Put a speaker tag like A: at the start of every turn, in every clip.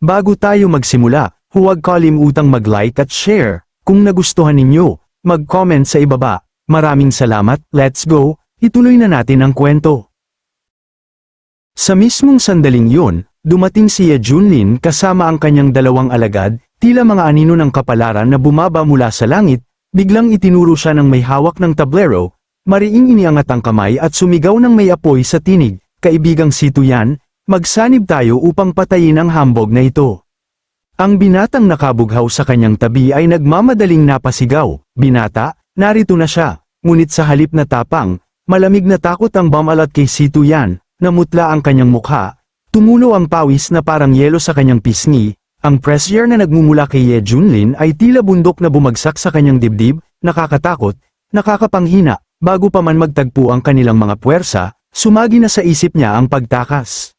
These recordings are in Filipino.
A: Bago tayo magsimula, huwag kalimutang mag-like at share. Kung nagustuhan ninyo, mag-comment sa ibaba. Maraming salamat, let's go, ituloy na natin ang kwento. Sa mismong sandaling yun, dumating si Ye Junlin kasama ang kanyang dalawang alagad, tila mga anino ng kapalaran na bumaba mula sa langit, biglang itinuro siya ng may hawak ng tablero, mariing iniangat ang kamay at sumigaw ng may apoy sa tinig, "Kaibigang Si Tuyan, magsanib tayo upang patayin ang hambog na ito." Ang binatang nakabughaw sa kanyang tabi ay nagmamadaling napasigaw, "Binata, narito na siya." Ngunit sa halip na tapang, malamig na takot ang bumalat kay Si Tuyan, namutla ang kanyang mukha, tumulo ang pawis na parang yelo sa kanyang pisngi, ang pressure na nagmumula kay Ye Junlin ay tila bundok na bumagsak sa kanyang dibdib, nakakatakot, nakakapanghina, bago pa man magtagpo ang kanilang mga puwersa, sumagi na sa isip niya ang pagtakas.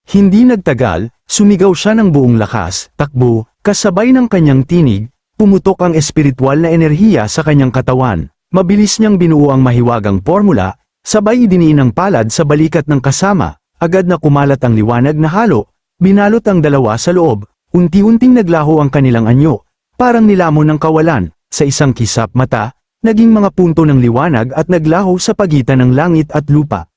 A: Hindi nagtagal, sumigaw siya ng buong lakas, takbo, kasabay ng kanyang tinig, pumutok ang espiritual na enerhiya sa kanyang katawan. Mabilis niyang binuo ang mahiwagang formula, sabay idiniin ang palad sa balikat ng kasama, agad na kumalat ang liwanag na halo, binalot ang dalawa sa loob, unti-unting naglaho ang kanilang anyo, parang nilamon ng kawalan, sa isang kisap mata, naging mga punto ng liwanag at naglaho sa pagitan ng langit at lupa.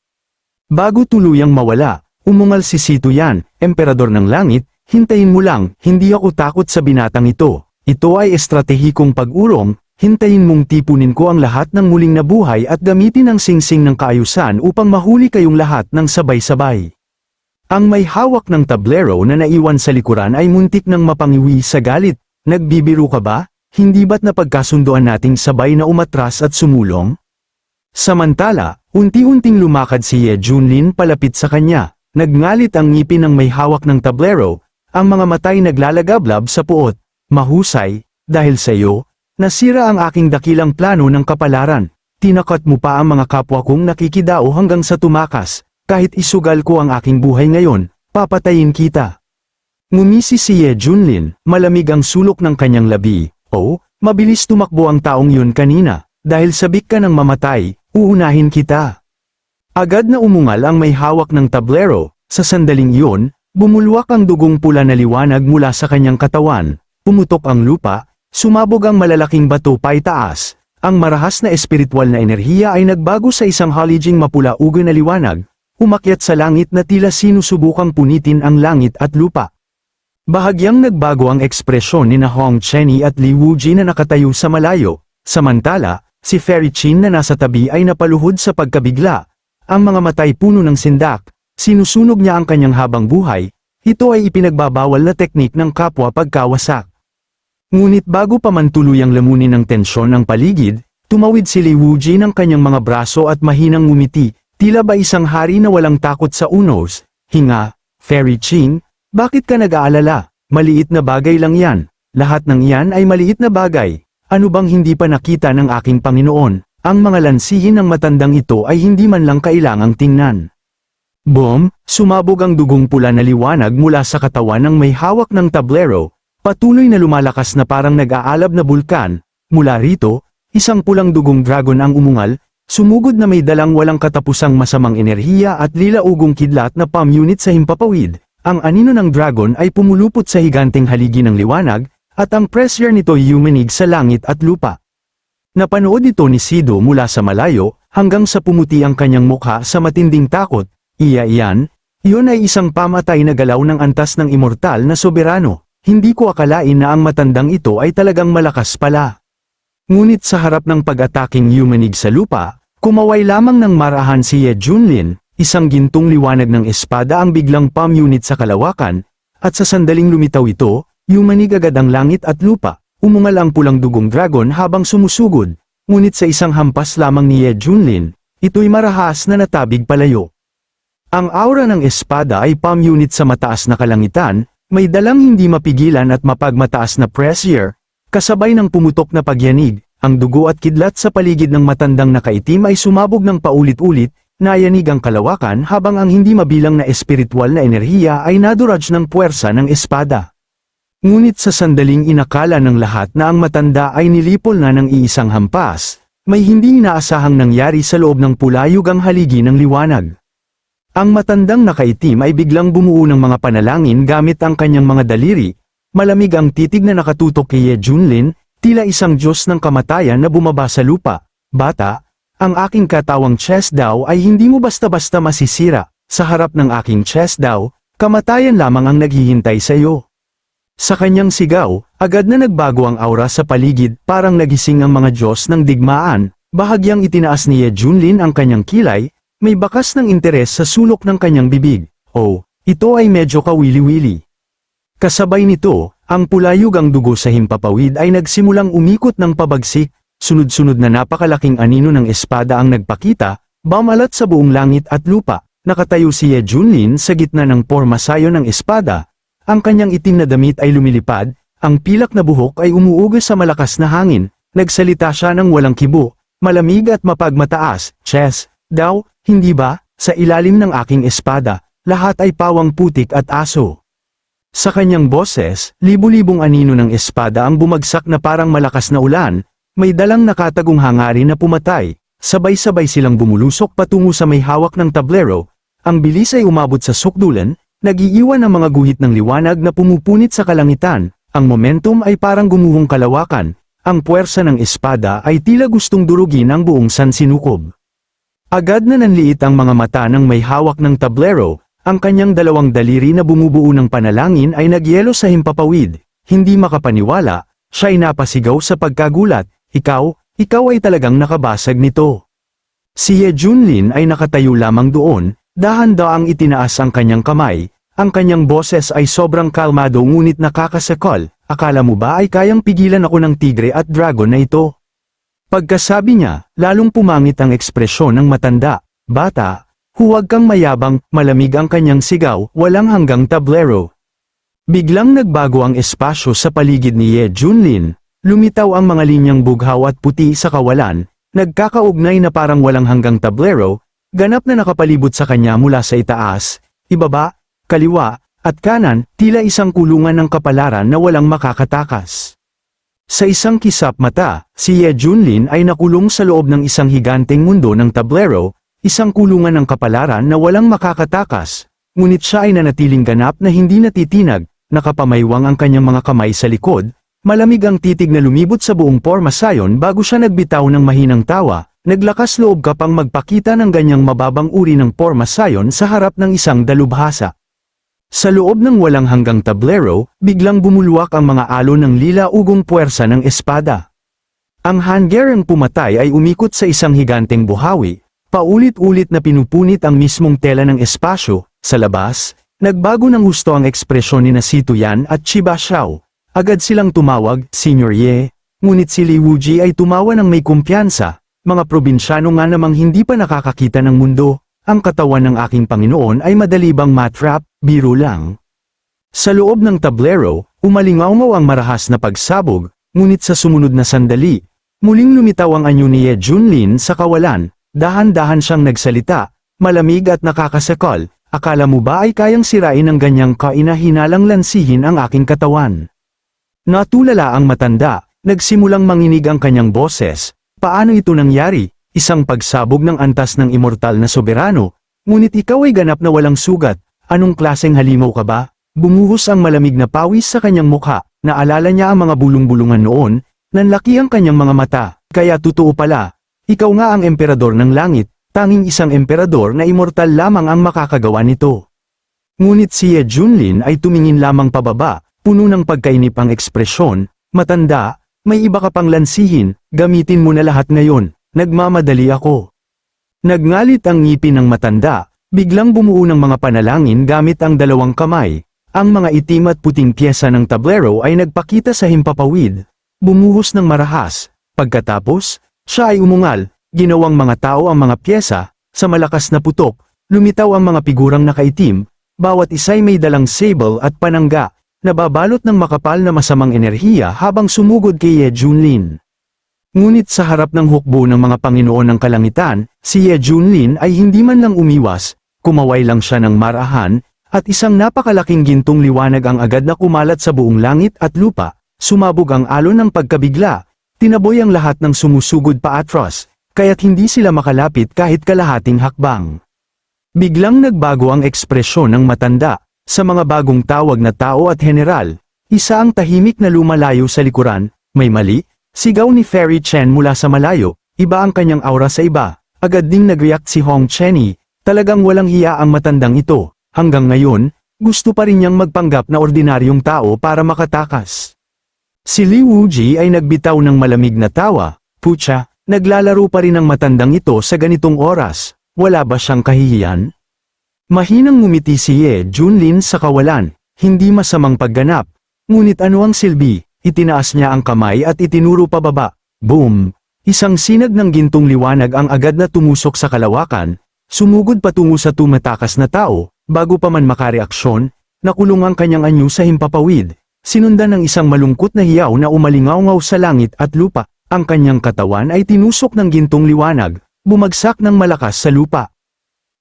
A: Bago tuluyang mawala, umungal si Si Tuyan, emperador ng langit, "Hintayin mo lang, hindi ako takot sa binatang ito. Ito ay estratehikong pag-urong, hintayin mong tipunin ko ang lahat ng muling nabuhay at gamitin ang singsing ng kaayusan upang mahuli kayong lahat ng sabay-sabay." Ang may hawak ng tablero na naiwan sa likuran ay muntik ng mapangiwi sa galit, "Nagbibiro ka ba? Hindi ba't napagkasunduan nating sabay na umatras at sumulong?" Samantala, unti-unting lumakad si Ye Junlin palapit sa kanya. Nagngalit ang ngipin ng may hawak ng tablero, ang mga matay naglalagablab sa puot. "Mahusay, dahil sa iyo, nasira ang aking dakilang plano ng kapalaran. Tinakat mo pa ang mga kapwa kong nakikidao hanggang sa tumakas. Kahit isugal ko ang aking buhay ngayon, papatayin kita." Ngumisi si Ye Junlin, malamig ang sulok ng kanyang labi. "Oh, mabilis tumakbo ang taong yun kanina. Dahil sabik ka ng mamatay, uunahin kita." Agad na umungal ang may hawak ng tablero, sa sandaling iyon, bumulwak ang dugong pula na liwanag mula sa kanyang katawan, pumutok ang lupa, sumabog ang malalaking bato paitaas, ang marahas na espiritual na enerhiya ay nagbago sa isang halijing mapula-ugoy na liwanag, umakyat sa langit na tila sinusubukang punitin ang langit at lupa. Bahagyang nagbago ang ekspresyon ni Hong Chenny at Li Wuji na nakatayo sa malayo, samantala, si Fairy Chin na nasa tabi ay napaluhod sa pagkabigla. Ang mga matay puno ng sindak, sinusunog niya ang kanyang habang buhay, ito ay ipinagbabawal na teknik ng kapwa pagkawasak. Ngunit bago pa man tuluyang lamunin ng tensyon ng paligid, tumawid si Li Wuji ng kanyang mga braso at mahinang ngumiti, tila ba isang hari na walang takot sa unos. "Hinga, Fairy Chin, bakit ka nag-aalala? Maliit na bagay lang yan. Lahat ng iyan ay maliit na bagay. Ano bang hindi pa nakita ng aking Panginoon? Ang mga lansihin ng matandang ito ay hindi man lang kailangang tingnan." Boom! Sumabog ang dugong pula na liwanag mula sa katawan ng may hawak ng tablero, patuloy na lumalakas na parang nag-aalab na bulkan. Mula rito, isang pulang dugong dragon ang umungal, sumugod na may dalang walang katapusang masamang enerhiya at lila-ugong kidlat na palm unit sa himpapawid. Ang anino ng dragon ay pumulupot sa higanteng haligi ng liwanag, at ang pressure nito ay yumanig sa langit at lupa. Napanood ito ni Sido mula sa malayo, hanggang sa pumuti ang kanyang mukha sa matinding takot. Iyan ay isang pamatay na galaw ng antas ng immortal na soberano. Hindi ko akalain na ang matandang ito ay talagang malakas pala. Ngunit sa harap ng pag-ataking yumanig sa lupa, kumaway lamang ng marahan si Ye Junlin, isang gintong liwanag ng espada ang biglang palm unit sa kalawakan, at sa sandaling lumitaw ito, yumanig agad ang langit at lupa. Umungal ang pulang dugong dragon habang sumusugod, ngunit sa isang hampas lamang ni Ye Junlin, ito'y marahas na natabig palayo. Ang aura ng espada ay palm unit sa mataas na kalangitan, may dalang hindi mapigilan at mapagmataas na pressure, kasabay ng pumutok na pagyanig, ang dugo at kidlat sa paligid ng matandang nakaitim ay sumabog ng paulit-ulit, nayanig ang kalawakan habang ang hindi mabilang na espiritual na enerhiya ay naduraj ng puwersa ng espada. Ngunit sa sandaling inakala ng lahat na ang matanda ay nilipol na ng iisang hampas, may hindi inaasahang nangyari sa loob ng pulayugang haligi ng liwanag. Ang matandang nakaitim ay biglang bumuo ng mga panalangin gamit ang kanyang mga daliri. Malamig ang titig na nakatutok kay Ye Junlin, tila isang Diyos ng kamatayan na bumaba sa lupa. Bata, ang aking katawang chest daw ay hindi mo basta-basta masisira. Sa harap ng aking chest daw, kamatayan lamang ang naghihintay sa iyo. Sa kanyang sigaw, agad na nagbago ang aura sa paligid, parang nagising ang mga Diyos ng digmaan. Bahagyang itinaas ni Ye Junlin ang kanyang kilay, may bakas ng interes sa sulok ng kanyang bibig. Oh, ito ay medyo kawili-wili. Kasabay nito, ang pulayugang dugo sa himpapawid ay nagsimulang umikot ng pabagsik, sunod-sunod na napakalaking anino ng espada ang nagpakita, bamalat sa buong langit at lupa. Nakatayo si Ye Junlin sa gitna ng pormasayon ng espada, ang kanyang itim na damit ay lumilipad, ang pilak na buhok ay umuugas sa malakas na hangin, nagsalita siya ng walang kibo, malamig at mapagmataas. Chess, daw, hindi ba, sa ilalim ng aking espada, lahat ay pawang putik at aso. Sa kanyang boses, libu-libong anino ng espada ang bumagsak na parang malakas na ulan, may dalang nakatagong hangarin na pumatay, sabay-sabay silang bumulusok patungo sa may hawak ng tablero, ang bilis ay umabot sa sukdulan, nag-iiwan ang mga guhit ng liwanag na pumupunit sa kalangitan, ang momentum ay parang gumuhong kalawakan, ang puwersa ng espada ay tila gustong durugin ang buong sansinukob. Agad na nanliit ang mga mata ng may hawak ng tablero, ang kanyang dalawang daliri na bumubuo ng panalangin ay nagyelo sa himpapawid, hindi makapaniwala, siya ay napasigaw sa pagkagulat, ikaw ay talagang nakabasag nito. Si Ye Junlin ay nakatayo lamang doon, dahan-daang itinaas ang kanyang kamay, ang kanyang boses ay sobrang kalmado ngunit nakakasakal, akala mo ba ay kayang pigilan ako ng tigre at dragon na ito? Pagkasabi niya, lalong pumangit ang ekspresyon ng matanda. Bata, huwag kang mayabang, malamig ang kanyang sigaw, walang hanggang tablero. Biglang nagbago ang espasyo sa paligid ni Ye Junlin, lumitaw ang mga linyang bughaw at puti sa kawalan, nagkakaugnay na parang walang hanggang tablero, ganap na nakapalibot sa kanya mula sa itaas, ibaba, kaliwa, at kanan, tila isang kulungan ng kapalaran na walang makakatakas. Sa isang kisap mata, si Ye Junlin ay nakulong sa loob ng isang higanteng mundo ng tablero, isang kulungan ng kapalaran na walang makakatakas, ngunit siya ay nanatiling ganap na hindi natitinag, nakapamaywang ang kanyang mga kamay sa likod, malamig ang titig na lumibot sa buong pormasayon bago siya nagbitaw ng mahinang tawa, naglakas loob ka pang magpakita ng ganyang mababang uri ng pormasayon sa harap ng isang dalubhasa. Sa loob ng walang hanggang tablero, biglang bumulwak ang mga alon ng lila-ugong puwersa ng espada. Ang hangerang pumatay ay umikot sa isang higanteng buhawi, paulit-ulit na pinupunit ang mismong tela ng espasyo. Sa labas, nagbago ng husto ang ekspresyon ni Si Tuyan at Chiba Xiao. Agad silang tumawag, Senior Ye, ngunit si Li Wuji ay tumawa ng may kumpiyansa, mga probinsyano nga namang hindi pa nakakakita ng mundo. Ang katawan ng aking Panginoon ay madali bang matrap, biro lang. Sa loob ng tablero, umalingaw-ngaw ang marahas na pagsabog, ngunit sa sumunod na sandali, muling lumitaw ang anyo ni Ye Junlin sa kawalan, dahan-dahan siyang nagsalita, malamig at nakakasakal, akala mo ba ay kayang sirain ng ganyang kaina-hinalang lansihin ang aking katawan? Natulala ang matanda, nagsimulang manginig ang kanyang boses, paano ito nangyari? Isang pagsabog ng antas ng immortal na soberano, ngunit ikaw ay ganap na walang sugat, anong klaseng halimaw ka ba? Bumuhos ang malamig na pawis sa kanyang mukha, naalala niya ang mga bulong-bulungan noon, nanlaki ang kanyang mga mata, kaya totoo pala, ikaw nga ang emperador ng langit, tanging isang emperador na immortal lamang ang makakagawa nito. Ngunit si Ye Junlin ay tumingin lamang pababa, puno ng pagkainip ang ekspresyon, matanda, may iba ka pang lansihin, gamitin mo na lahat ngayon. Nagmamadali ako. Nagngalit ang ngipin ng matanda, biglang bumuo ng mga panalangin gamit ang dalawang kamay. Ang mga itim at puting pyesa ng tablero ay nagpakita sa himpapawid. Bumuhos ng marahas. Pagkatapos, siya ay umungal, ginawang mga tao ang mga pyesa, sa malakas na putok, lumitaw ang mga figurang nakaitim, bawat isa'y may dalang sable at panangga, nababalot ng makapal na masamang enerhiya habang sumugod kay Ye Junlin. Ngunit sa harap ng hukbo ng mga Panginoon ng Kalangitan, si Ye Junlin ay hindi man lang umiwas, kumaway lang siya ng marahan, at isang napakalaking gintong liwanag ang agad na kumalat sa buong langit at lupa, sumabog ang alon ng pagkabigla, tinaboy ang lahat ng sumusugod pa atras, kaya't hindi sila makalapit kahit kalahating hakbang. Biglang nagbago ang ekspresyon ng matanda. Sa mga bagong tawag na tao at general, isa ang tahimik na lumalayo sa likuran. May mali, sigaw ni Fairy Chen mula sa malayo, iba ang kanyang aura sa iba. Agad ding nag-react si Hong Chenny, talagang walang hiya ang matandang ito. Hanggang ngayon, gusto pa rin niyang magpanggap na ordinaryong tao para makatakas. Si Li Wuji ay nagbitaw ng malamig na tawa. Pucha, naglalaro pa rin ang matandang ito sa ganitong oras, wala ba siyang kahihiyan? Mahinang ngumiti si Ye Junlin sa kawalan, hindi masamang pagganap. Ngunit ano ang silbi? Itinaas niya ang kamay at itinuro pababa. Boom! Isang sinag ng gintong liwanag ang agad na tumusok sa kalawakan, sumugod patungo sa tumatakas na tao, bago pa man makareaksyon, nakulong ang kanyang anyo sa himpapawid, sinundan ng isang malungkot na hiyaw na umalingaw-ngaw sa langit at lupa. Ang kanyang katawan ay tinusok ng gintong liwanag, bumagsak ng malakas sa lupa.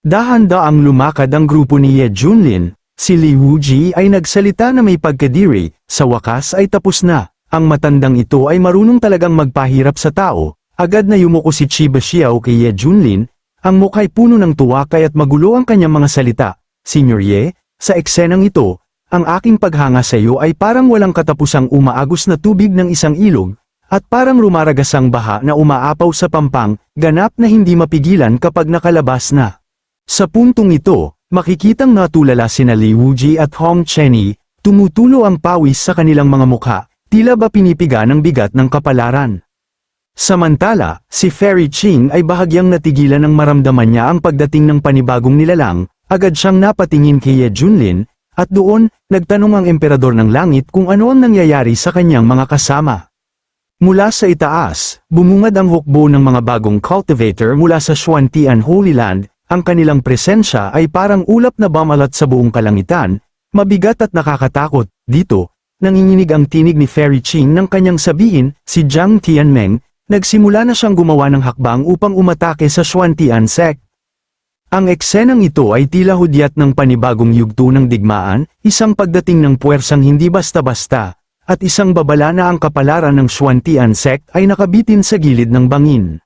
A: Dahan-daang lumakad ang grupo ni Ye Junlin, si Li Wuji ay nagsalita na may pagkadiri, sa wakas ay tapos na, ang matandang ito ay marunong talagang magpahirap sa tao, agad na yumuko si Chiba Xiao kay Ye Junlin, ang mukha'y puno ng tuwa kaya't magulo ang kanyang mga salita. Senior Ye, sa eksenang ito, ang aking paghanga sa iyo ay parang walang katapusang umaagos na tubig ng isang ilog, at parang rumaragasang baha na umaapaw sa pampang, ganap na hindi mapigilan kapag nakalabas na. Sa puntong ito, makikitang natulala sina Li Wuji at Hong Chenny, tumutulo ang pawis sa kanilang mga mukha, tila ba pinipiga ng bigat ng kapalaran. Samantala, si Fairy Ching ay bahagyang natigilan ng maramdaman niya ang pagdating ng panibagong nilalang, agad siyang napatingin kay Ye Junlin, at doon, nagtanong ang emperador ng langit kung ano ang nangyayari sa kanyang mga kasama. Mula sa itaas, bumungad ang hukbo ng mga bagong cultivator mula sa Xuantian Holy Land. Ang kanilang presensya ay parang ulap na bamalat sa buong kalangitan, mabigat at nakakatakot. Dito, nanginginig ang tinig ni Fairy Ching nang kanyang sabihin, si Jiang Tianmeng, nagsimula na siyang gumawa ng hakbang upang umatake sa Xuantian sect. Ang eksenang ito ay tila hudyat ng panibagong yugto ng digmaan, isang pagdating ng puwersang hindi basta-basta, at isang babala na ang kapalaran ng Xuantian sect ay nakabitin sa gilid ng bangin.